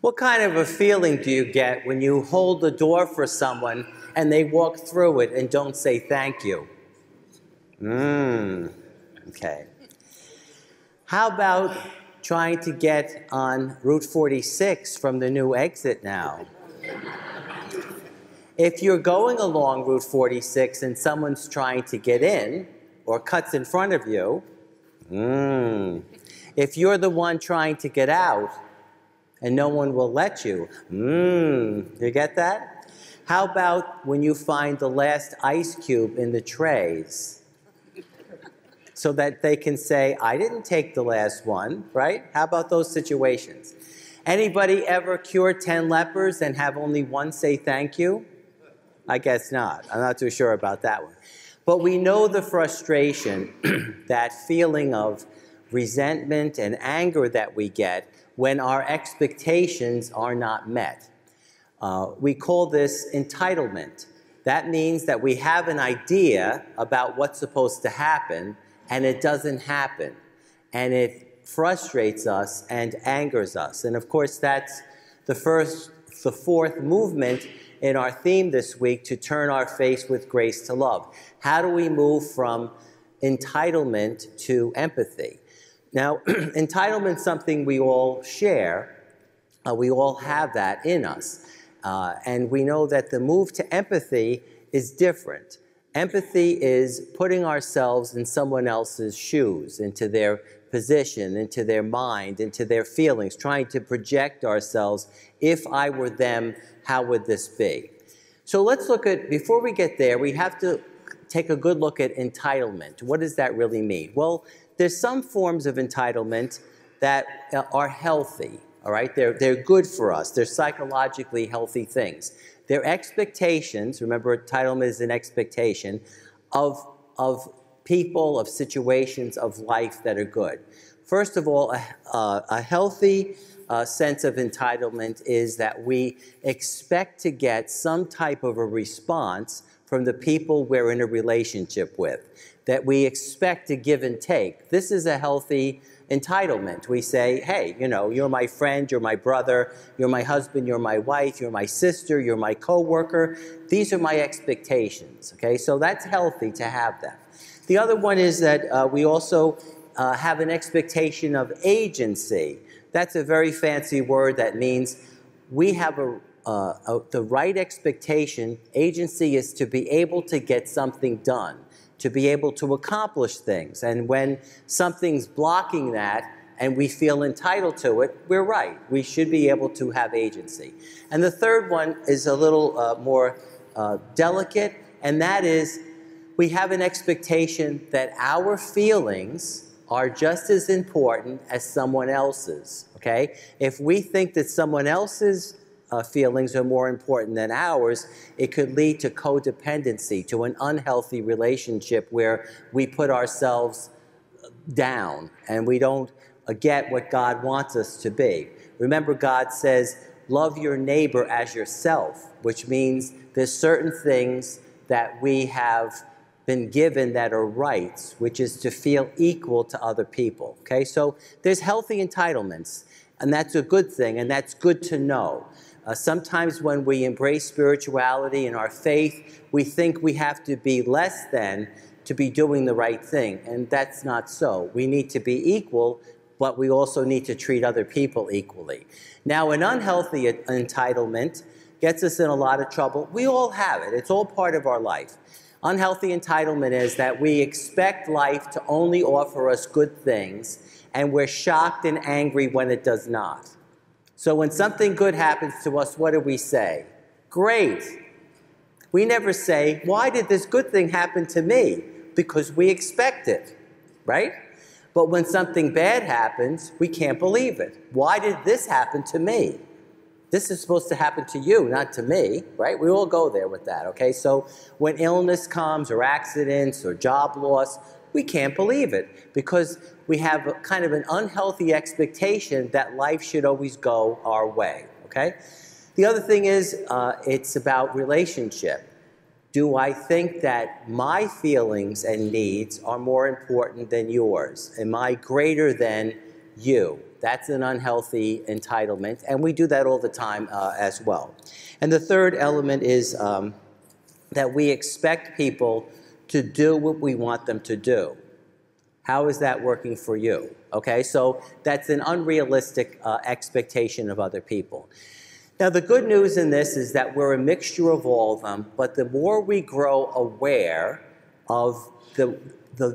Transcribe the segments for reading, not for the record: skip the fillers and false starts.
What kind of a feeling do you get when you hold the door for someone and they walk through it and don't say thank you? Okay. How about trying to get on Route 46 from the new exit now? If you're going along Route 46 and someone's trying to get in or cuts in front of you, if you're the one trying to get out and no one will let you, you get that? How about when you find the last ice cube in the trays so that they can say, I didn't take the last one, right? How about those situations? Anybody ever cure 10 lepers and have only one say thank you? I guess not. I'm not too sure about that one. But we know the frustration, that feeling of resentment and anger that we get when our expectations are not met. We call this entitlement. That means that we have an idea about what's supposed to happen, and it doesn't happen. And it frustrates us and angers us. And of course, that's the fourth movement in our theme this week, to turn our face with grace to love. How do we move from entitlement to empathy? Now, entitlement is something we all share. We all have that in us. And we know that the move to empathy is different. Empathy is putting ourselves in someone else's shoes, into their position, into their mind, into their feelings, trying to project ourselves. If I were them, how would this be? So let's look at, before we get there, we have to take a good look at entitlement. What does that really mean? Well, there's some forms of entitlement that are healthy, all right? They're good for us. They're psychologically healthy things. They're expectations, remember entitlement is an expectation, of people, of situations, of life that are good. First of all, a healthy sense of entitlement is that we expect to get some type of a response from the people we're in a relationship with, that we expect to give and take. This is a healthy entitlement. We say, hey, you know, you're my friend, you're my brother, you're my husband, you're my wife, you're my sister, you're my coworker. These are my expectations, okay? So that's healthy to have that. The other one is that we also have an expectation of agency. That's a very fancy word that means we have the right expectation. Agency is to be able to get something done, to be able to accomplish things. And when something's blocking that and we feel entitled to it, we're right. We should be able to have agency. And the third one is a little more delicate, and that is we have an expectation that our feelings are just as important as someone else's, okay? If we think that someone else's feelings are more important than ours, it could lead to codependency, to an unhealthy relationship where we put ourselves down and we don't get what God wants us to be. Remember, God says, love your neighbor as yourself, which means there's certain things that we have been given that are rights, which is to feel equal to other people, okay? So there's healthy entitlements, and that's a good thing, and that's good to know. Sometimes when we embrace spirituality and our faith, we think we have to be less than to be doing the right thing, and that's not so. We need to be equal, but we also need to treat other people equally. Now, an unhealthy entitlement gets us in a lot of trouble. We all have it. It's all part of our life. Unhealthy entitlement is that we expect life to only offer us good things, and we're shocked and angry when it does not. So when something good happens to us, what do we say? Great. We never say, why did this good thing happen to me? Because we expect it, right? But when something bad happens, we can't believe it. Why did this happen to me? This is supposed to happen to you, not to me, right? We all go there with that, okay? So when illness comes, or accidents, or job loss, we can't believe it because we have a kind of an unhealthy expectation that life should always go our way, okay? The other thing is it's about relationship. Do I think that my feelings and needs are more important than yours? Am I greater than you? That's an unhealthy entitlement, and we do that all the time as well. And the third element is that we expect people to do what we want them to do. How is that working for you? Okay, so that's an unrealistic expectation of other people. Now, the good news in this is that we're a mixture of all of them, but the more we grow aware of the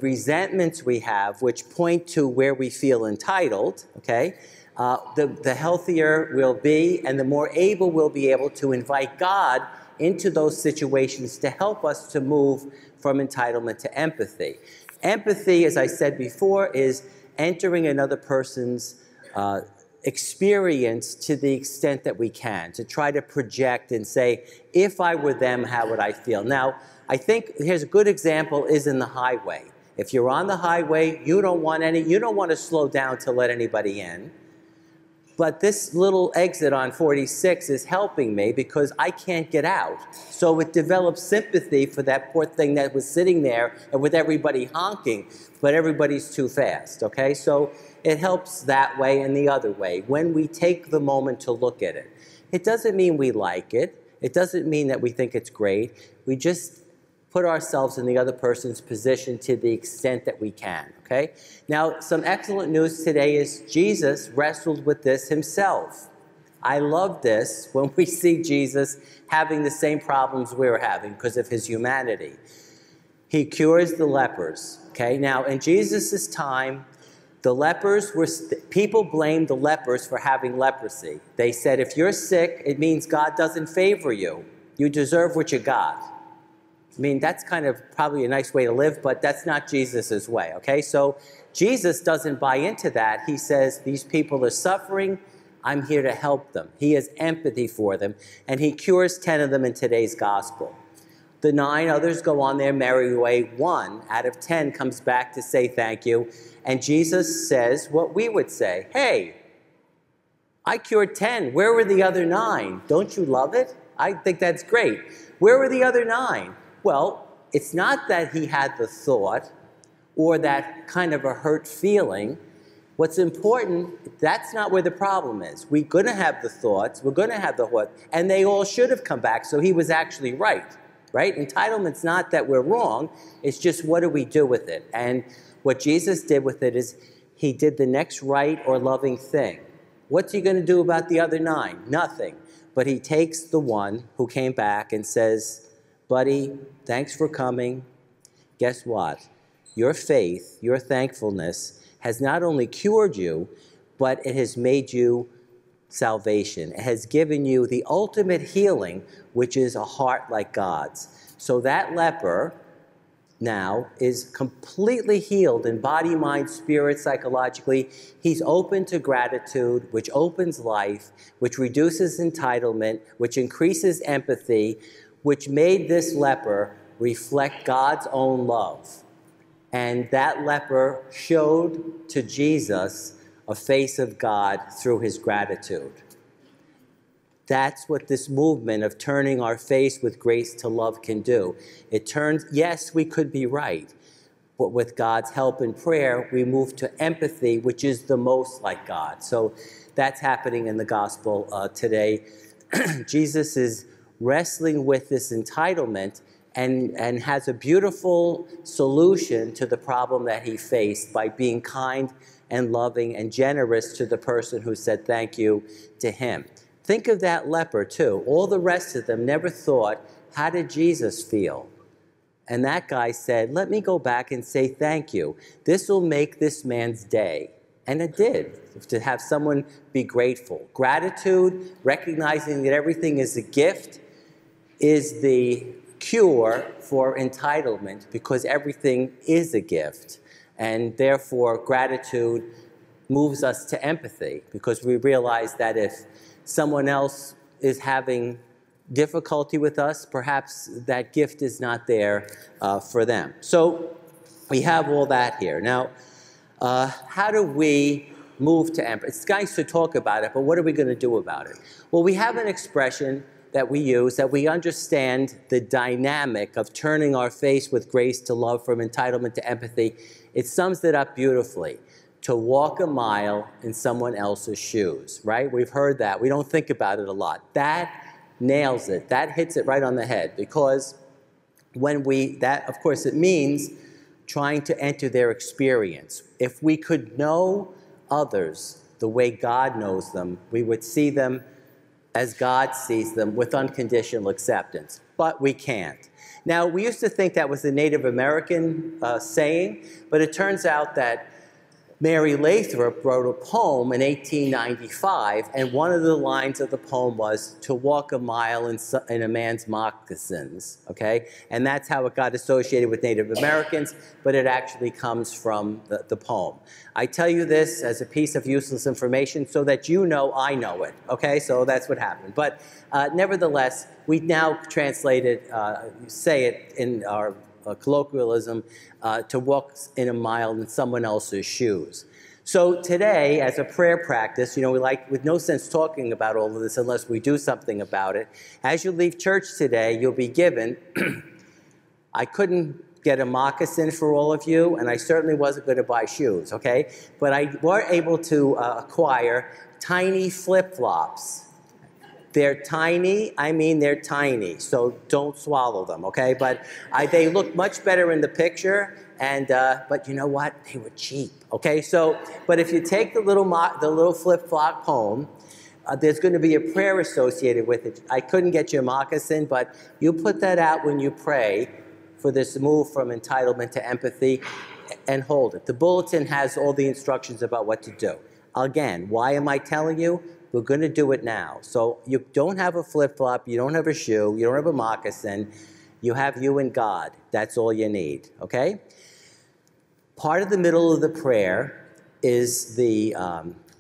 resentments we have, which point to where we feel entitled, okay, the healthier we'll be, and the more able we'll be able to invite God into those situations to help us to move from entitlement to empathy. Empathy, as I said before, is entering another person's experience to the extent that we can, to try to project and say, if I were them, how would I feel? Now, I think here's a good example is in the highway. If you're on the highway, you don't want to slow down to let anybody in. But this little exit on 46 is helping me because I can't get out. So it develops sympathy for that poor thing that was sitting there and with everybody honking, but everybody's too fast, okay? So it helps that way and the other way when we take the moment to look at it. It doesn't mean we like it. It doesn't mean that we think it's great. We just put ourselves in the other person's position to the extent that we can, okay? Now, some excellent news today is Jesus wrestled with this himself. I love this when we see Jesus having the same problems we're having because of his humanity. He cures the lepers, okay? Now, in Jesus' time, the lepers were, people blamed the lepers for having leprosy. They said, if you're sick, it means God doesn't favor you. You deserve what you got. I mean, that's kind of probably a nice way to live, but that's not Jesus' way, okay? So Jesus doesn't buy into that. He says, these people are suffering. I'm here to help them. He has empathy for them, and he cures 10 of them in today's gospel. The 9 others go on their merry way. 1 out of 10 comes back to say thank you, and Jesus says what we would say, hey, I cured 10. Where were the other 9? Don't you love it? I think that's great. Where were the other 9? Well, it's not that he had the thought or that kind of a hurt feeling. What's important, that's not where the problem is. We're going to have the thoughts, we're going to have the what, and they all should have come back, so he was actually right? Entitlement's not that we're wrong, it's just what do we do with it? And what Jesus did with it is he did the next right or loving thing. What's he going to do about the other 9? Nothing. But he takes the one who came back and says, buddy, thanks for coming. Guess what? Your faith, your thankfulness has not only cured you, but it has made you salvation. It has given you the ultimate healing, which is a heart like God's. So that leper now is completely healed in body, mind, spirit, psychologically. He's open to gratitude, which opens life, which reduces entitlement, which increases empathy, which made this leper reflect God's own love. And that leper showed to Jesus a face of God through his gratitude. That's what this movement of turning our face with grace to love can do. It turns, yes, we could be right, but with God's help and prayer, we move to empathy, which is the most like God. So that's happening in the gospel today. Jesus is wrestling with this entitlement and has a beautiful solution to the problem that he faced by being kind and loving and generous to the person who said thank you to him. Think of that leper too. All the rest of them never thought, how did Jesus feel? And that guy said, let me go back and say thank you. This will make this man's day. And it did, to have someone be grateful. Gratitude, recognizing that everything is a gift, is the cure for entitlement because everything is a gift. And therefore, gratitude moves us to empathy because we realize that if someone else is having difficulty with us, perhaps that gift is not there for them. So we have all that here. Now, how do we move to empathy? It's nice to talk about it, but what are we going to do about it? Well, we have an expression that we use, that we understand the dynamic of turning our face with grace to love from entitlement to empathy. It sums it up beautifully. to walk a mile in someone else's shoes, right? We've heard that. We don't think about it a lot. That nails it. That hits it right on the head, because that, of course, it means trying to enter their experience. If we could know others the way God knows them, we would see them as God sees them, with unconditional acceptance. But we can't. Now, we used to think that was a Native American saying, but it turns out that Mary Lathrop wrote a poem in 1895, and one of the lines of the poem was, to walk a mile in a man's moccasins, okay? And that's how it got associated with Native Americans, but it actually comes from the poem. I tell you this as a piece of useless information so that you know I know it, okay? So that's what happened. But nevertheless, we now translate it, say it in our colloquialism, to walk in a mile in someone else's shoes. So today, as a prayer practice, we like, with no sense talking about all of this unless we do something about it. As you leave church today, you'll be given, I couldn't get a moccasin for all of you, and I certainly wasn't going to buy shoes, okay? But I were able to acquire tiny flip-flops. They're tiny, I mean they're tiny, so don't swallow them, okay? But they look much better in the picture, and but you know what? They were cheap, okay? So, but if you take the little flip-flop home, there's going to be a prayer associated with it. I couldn't get your moccasin, but you put that out when you pray for this move from entitlement to empathy, and hold it. The bulletin has all the instructions about what to do. Again, why am I telling you? We're going to do it now. So you don't have a flip-flop, you don't have a shoe, you don't have a moccasin, you have you and God. That's all you need, okay? Part of the middle of the prayer is the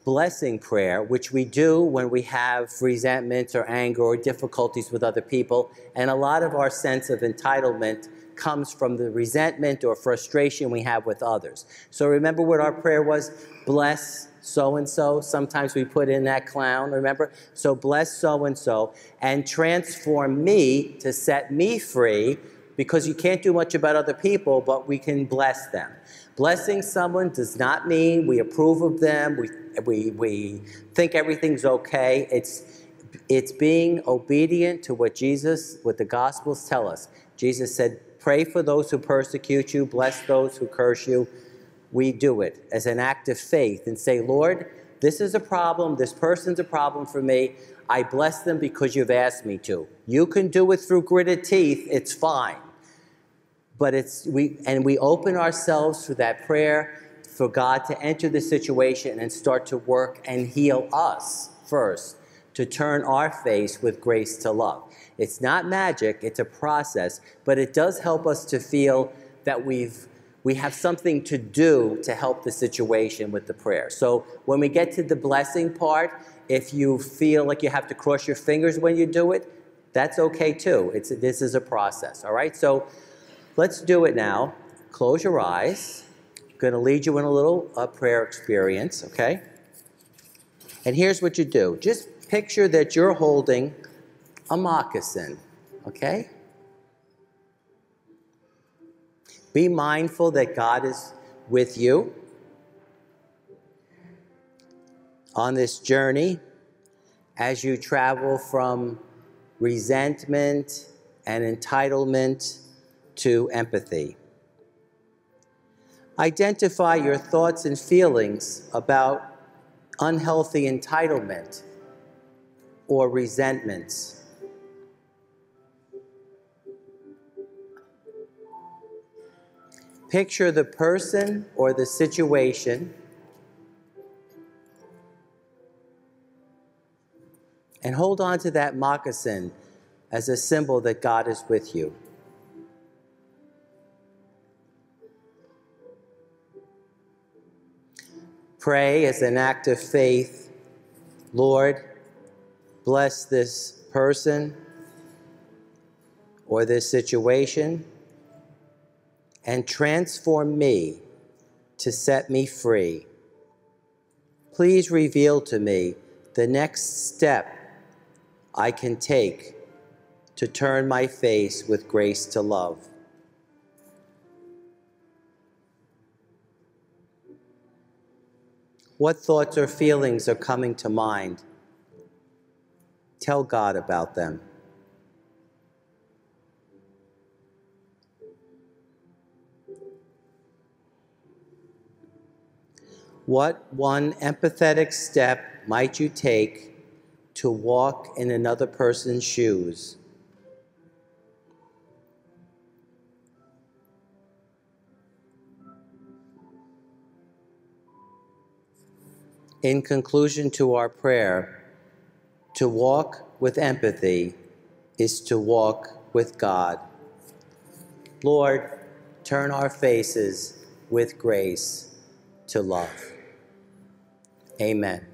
blessing prayer, which we do when we have resentments or anger or difficulties with other people. And a lot of our sense of entitlement comes from the resentment or frustration we have with others. So remember what our prayer was? Bless so-and-so. Sometimes we put in that clown, remember? So bless so-and-so and transform me to set me free, because you can't do much about other people, but we can bless them. Blessing someone does not mean we approve of them, we think everything's okay. It's being obedient to what the Gospels tell us. Jesus said, pray for those who persecute you, bless those who curse you. We do it as an act of faith and say, Lord, this is a problem, this person's a problem for me. I bless them because you've asked me to. You can do it through gritted teeth, it's fine. But we open ourselves through that prayer for God to enter the situation and start to work and heal us first, to turn our face with grace to love. It's not magic, it's a process, but it does help us to feel that we have something to do to help the situation with the prayer. So when we get to the blessing part, if you feel like you have to cross your fingers when you do it, that's okay too. This is a process, all right? So let's do it now. Close your eyes. I'm going to lead you in a little prayer experience, okay? And here's what you do. Just picture that you're holding a moccasin, okay? Be mindful that God is with you on this journey as you travel from resentment and entitlement to empathy. Identify your thoughts and feelings about unhealthy entitlement or resentments. Picture the person or the situation and hold on to that moccasin as a symbol that God is with you. Pray as an act of faith, Lord, bless this person or this situation and transform me to set me free. Please reveal to me the next step I can take to turn my face with grace to love. What thoughts or feelings are coming to mind? Tell God about them. What one empathetic step might you take to walk in another person's shoes? In conclusion to our prayer, to walk with empathy is to walk with God. Lord, turn our faces with grace to love. Amen.